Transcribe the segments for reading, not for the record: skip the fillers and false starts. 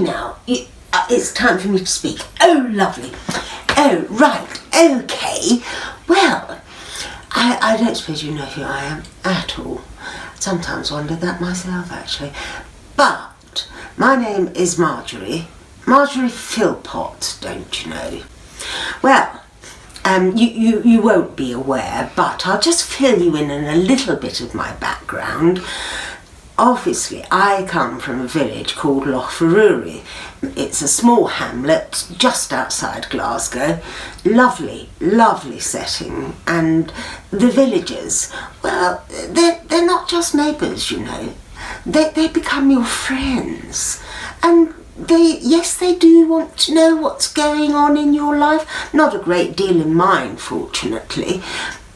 now. It's time for me to speak. Oh, lovely. Oh, right. Okay. Well, I don't suppose you know who I am at all. Sometimes wonder that myself, actually. But my name is Marjorie Philpott, don't you know? Well, you won't be aware, but I'll just fill you in a little bit of my background. Obviously, I come from a village called Lochverurie. It's a small hamlet just outside Glasgow. Lovely, lovely setting. And the villagers, well, they're not just neighbours, you know. They become your friends. And they do want to know what's going on in your life. Not a great deal in mine, fortunately.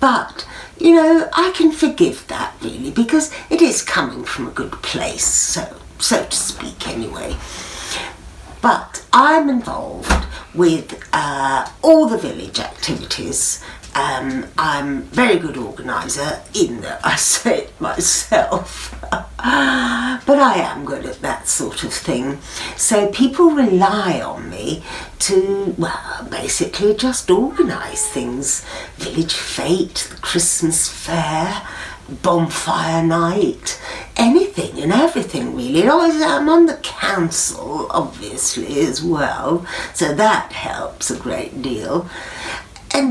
But, you know, I can forgive that, really, because it is coming from a good place, so to speak, anyway. But I'm involved with all the village activities. I'm a very good organiser, even though I say it myself. But I am good at that sort of thing. So people rely on me to, well, basically just organise things. Village fete, the Christmas fair, bonfire night, anything and everything really. I'm on the council, obviously, as well, so that helps a great deal.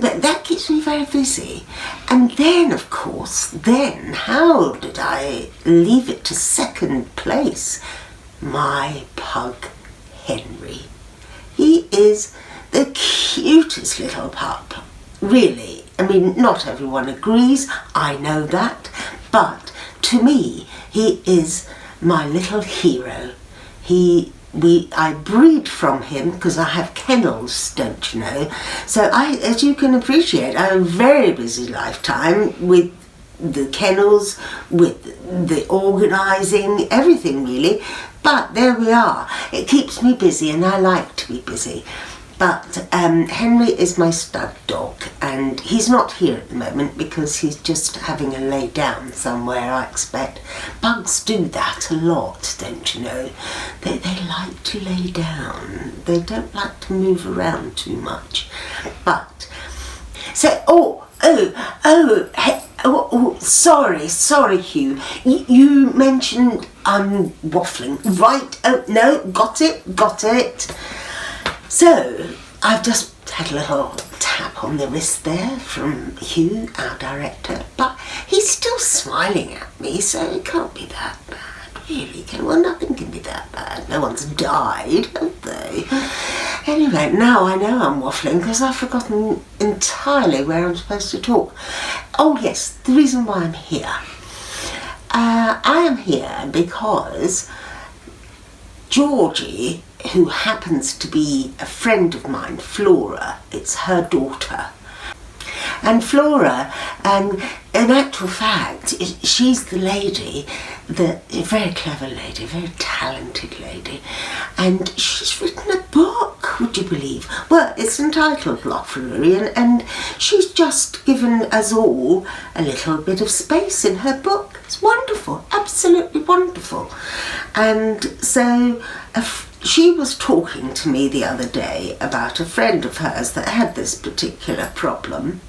But that keeps me very busy. And then, of course, how did I leave it to second place? My pug, Henry. He is the cutest little pup, really. I mean, not everyone agrees, I know that, but to me, he is my little hero. I breed from him because I have kennels, don't you know? So as you can appreciate, I have a very busy lifetime with the kennels, with the organising, everything really. But there we are. It keeps me busy and I like to be busy. But Henry is my stud dog, and he's not here at the moment because he's just having a lay down somewhere, I expect. Pugs do that a lot, don't you know? They like to lay down. They don't like to move around too much. But, so, sorry, Hugh. You mentioned I'm waffling. Right, oh, no, got it. So, I've just had a little tap on the wrist there from Hugh, our director, but he's still smiling at me, so it can't be that bad, really. Well, nothing can be that bad. No one's died, have they? Anyway, now I know I'm waffling because I've forgotten entirely where I'm supposed to talk. Oh yes, the reason why I'm here. I am here because Georgie, who happens to be a friend of mine, Flora, it's her daughter. And Flora, in actual fact, she's the lady, a very clever lady, very talented lady, and she's written a book, would you believe? Well, it's entitled Lochverurie, and she's just given us all a little bit of space in her book. It's wonderful, absolutely wonderful. And so she was talking to me the other day about a friend of hers that had this particular problem,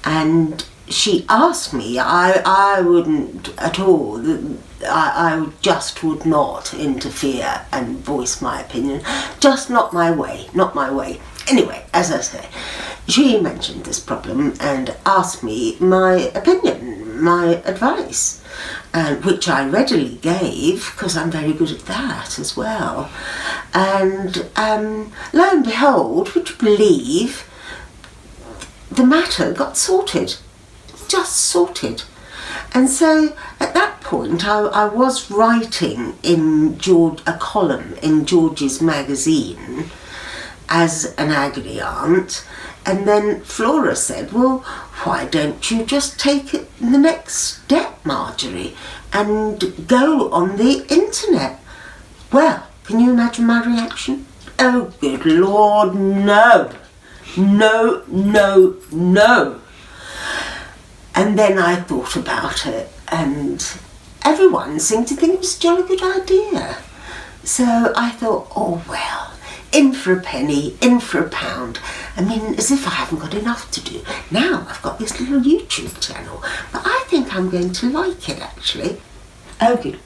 and she asked me, I wouldn't at all, I just would not interfere and voice my opinion, just not my way. Anyway, as I say, she mentioned this problem and asked me my opinion, my advice, which I readily gave because I'm very good at that as well. And lo and behold, would you believe, the matter got sorted. Just sorted. And so at that point I was writing in a column in George's magazine as an agony aunt, and then Flora said, well, why don't you just take it the next step, Marjorie, and go on the internet? Well, can you imagine my reaction? Oh, good Lord, no. No. And then I thought about it, and everyone seemed to think it was a jolly good idea. So I thought, oh well, in for a penny, in for a pound. I mean, as if I haven't got enough to do. Now I've got this little YouTube channel, but I think I'm going to like it actually. Oh good.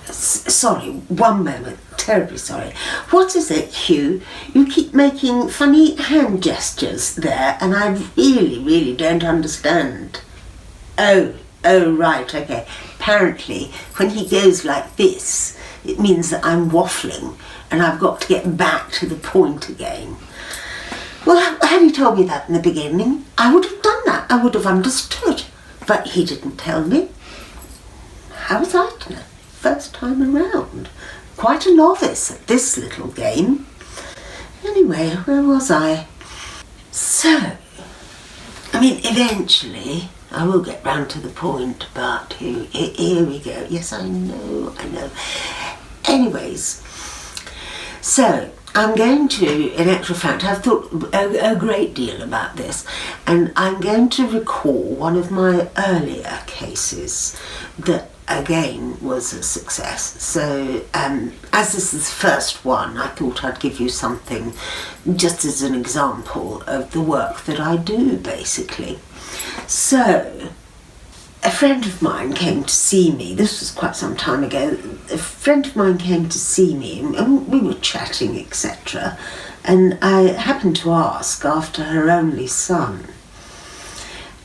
Sorry, one moment, terribly sorry. What is it, Hugh? You keep making funny hand gestures there and I really don't understand. Oh, right, okay. Apparently, when he goes like this, it means that I'm waffling and I've got to get back to the point again. Well, had he told me that in the beginning, I would have done that. I would have understood. But he didn't tell me. How was I to know? First time around. Quite a novice at this little game. Anyway, where was I? So, I mean, eventually I will get round to the point, but here we go. Yes, I know. Anyways, so I'm going to, in actual fact, I've thought a great deal about this, and I'm going to recall one of my earlier cases that again was a success. So as this is the first one, I thought I'd give you something just as an example of the work that I do basically. So a friend of mine came to see me, this was quite some time ago, a friend of mine came to see me and we were chatting etc, and I happened to ask after her only son,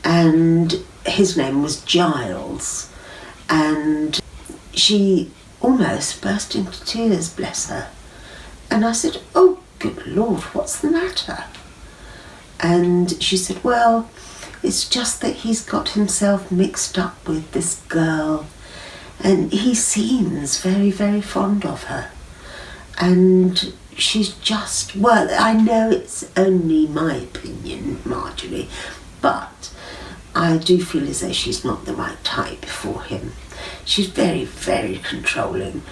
and his name was Giles. And she almost burst into tears, bless her. And I said, oh, good Lord, what's the matter? And she said, well, it's just that he's got himself mixed up with this girl. And he seems very fond of her. And she's just, well, I know it's only my opinion, Marjorie, but I do feel as though she's not the right type for him. She's very controlling.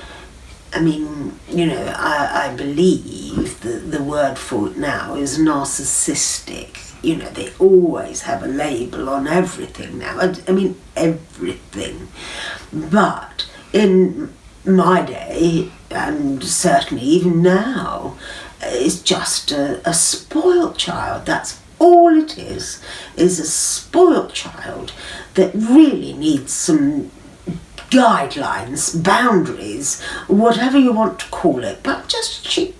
I mean, you know, I believe the word for it now is narcissistic. You know, they always have a label on everything now. I mean, everything. But in my day, and certainly even now, it's just a spoiled child. That's all it is a spoiled child that really needs some guidelines, boundaries, whatever you want to call it, but just she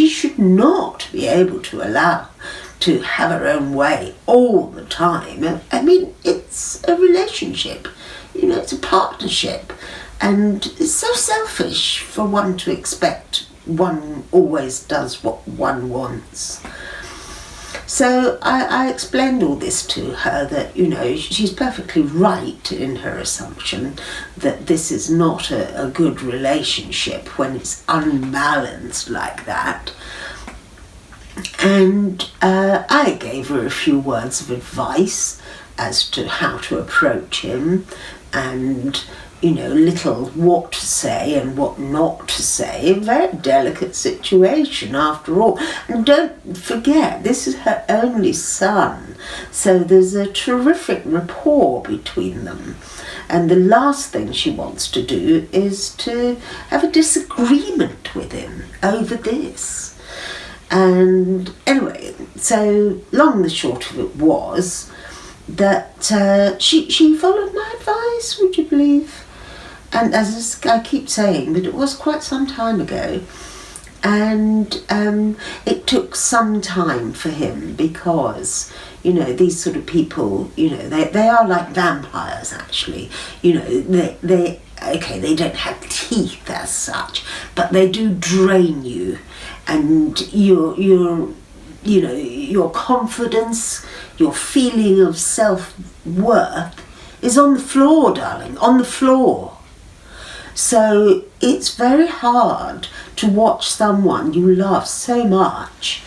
should not be able to allow to have her own way all the time. I mean, it's a relationship, you know, it's a partnership, and it's so selfish for one to expect one always does what one wants. So I explained all this to her, that, you know, she's perfectly right in her assumption that this is not a good relationship when it's unbalanced like that. And I gave her a few words of advice as to how to approach him, and, you know, little what to say and what not to say. A very delicate situation after all. And don't forget, this is her only son, so there's a terrific rapport between them. And the last thing she wants to do is to have a disagreement with him over this. And anyway, so long and the short of it was that she followed my advice, would you believe? And as I keep saying, but it was quite some time ago, and it took some time for him because, you know, these sort of people, you know, they are like vampires actually. You know, they don't have teeth as such, but they do drain you, and your confidence, your feeling of self-worth is on the floor, darling, on the floor. So it's very hard to watch someone you love so much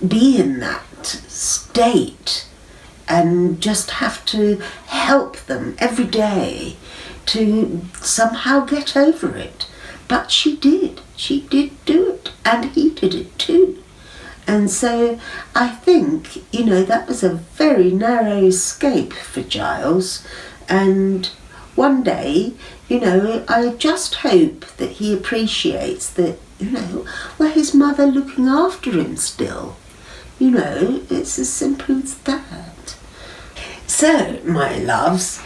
be in that state and just have to help them every day to somehow get over it. But she did do it, and he did it too. And so I think, you know, that was a very narrow escape for Giles, and one day, I just hope that he appreciates that, his mother looking after him still. It's as simple as that. So, my loves,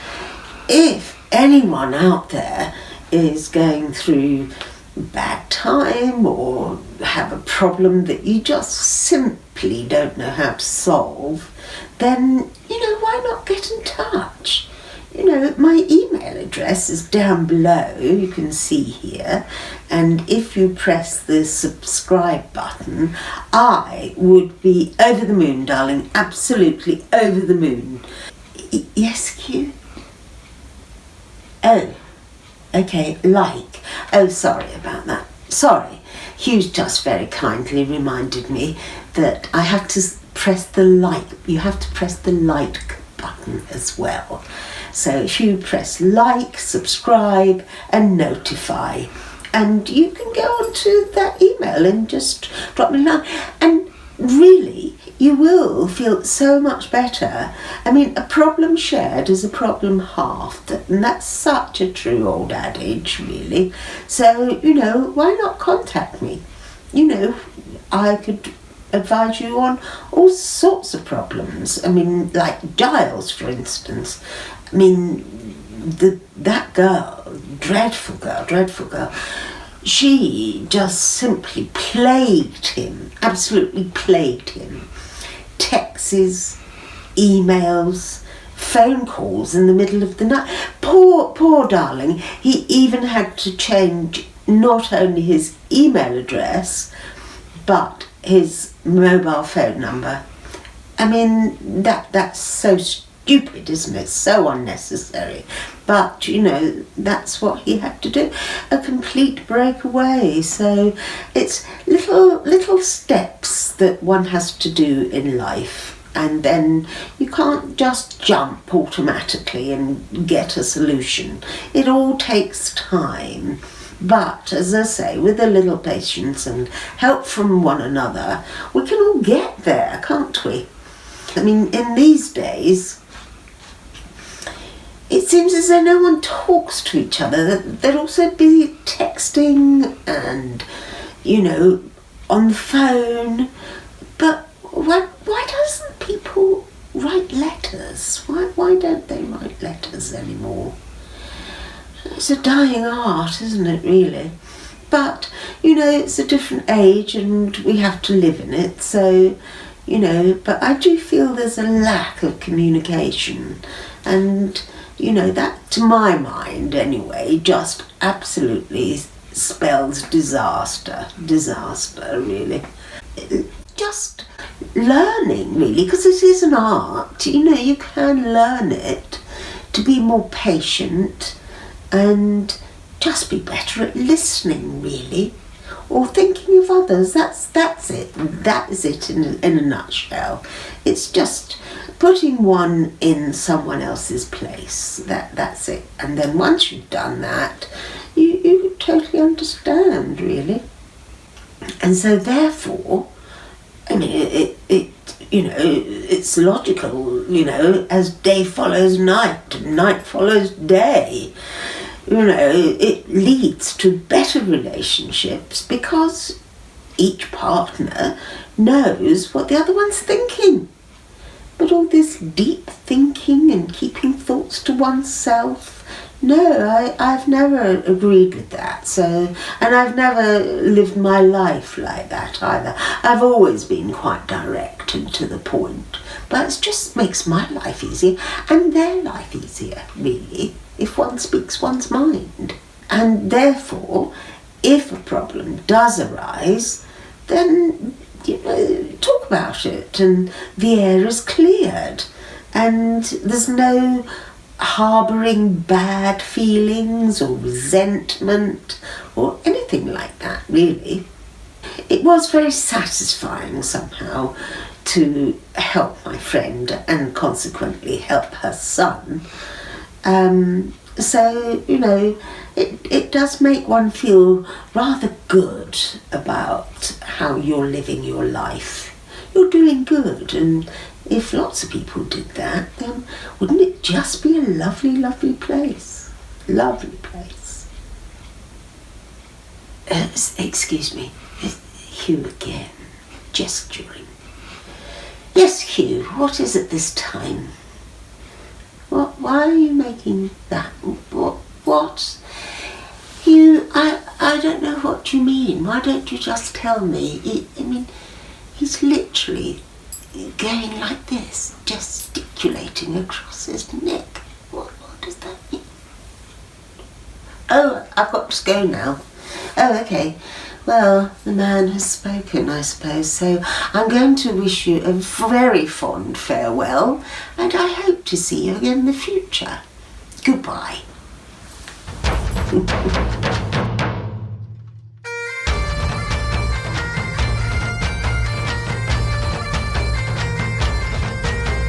if anyone out there is going through bad time or have a problem that you just simply don't know how to solve, then, why not get in touch? My email address is down below, you can see here, and if you press the subscribe button, I would be over the moon, darling, absolutely over the moon. Yes, Q? Oh, okay, like. Oh, sorry about that. Sorry. Hugh's just very kindly reminded me that I have to press the like. You have to press the like button as well. So if you press like, subscribe and notify, and you can go onto that email and just drop me a line. And really, you will feel so much better. I mean, a problem shared is a problem halved, and that's such a true old adage, really. So, why not contact me? I could advise you on all sorts of problems. I mean, like Giles, for instance. I mean, that girl, dreadful girl, she just simply plagued him, absolutely plagued him. Texts, emails, phone calls in the middle of the night. Poor darling, he even had to change not only his email address, but his mobile phone number. I mean, that's so stupid, isn't it? So unnecessary. But, that's what he had to do. A complete breakaway. So it's little steps that one has to do in life. And then you can't just jump automatically and get a solution. It all takes time. But, as I say, with a little patience and help from one another, we can all get there, can't we? I mean, in these days, it seems as though no one talks to each other. They're also busy texting and, on the phone. But why doesn't people write letters? Why don't they write letters anymore? It's a dying art, isn't it, really? But, it's a different age and we have to live in it. So, but I do feel there's a lack of communication. And, that, to my mind anyway, just absolutely spells disaster, really. Just learning, really, because it is an art. You can learn it to be more patient and just be better at listening, really, or thinking of others. That's it. That is it in a nutshell. It's just putting one in someone else's place. That's it. And then once you've done that, you totally understand, really. And so therefore, I mean, it's logical, as day follows night and night follows day. It leads to better relationships because each partner knows what the other one's thinking. But all this deep thinking and keeping thoughts to oneself, no, I've never agreed with that. So, and I've never lived my life like that either. I've always been quite direct and to the point. But it just makes my life easier and their life easier, really, if one speaks one's mind. And therefore, if a problem does arise, then, talk about it and the air is cleared and there's no harbouring bad feelings or resentment or anything like that, really. It was very satisfying somehow to help my friend and consequently help her son. So, it does make one feel rather good about how you're living your life. You're doing good, and if lots of people did that, then wouldn't it just be a lovely, lovely place? Lovely place. Excuse me. Hugh again, gesturing. Yes, Hugh, what is it this time? Why are you making that? What? Hugh, I don't know what you mean. Why don't you just tell me? I mean, he's literally going like this, gesticulating across his neck. What does that mean? Oh, I've got to go now. Oh, okay. Well, the man has spoken, I suppose, so I'm going to wish you a very fond farewell, and I hope to see you again in the future. Goodbye.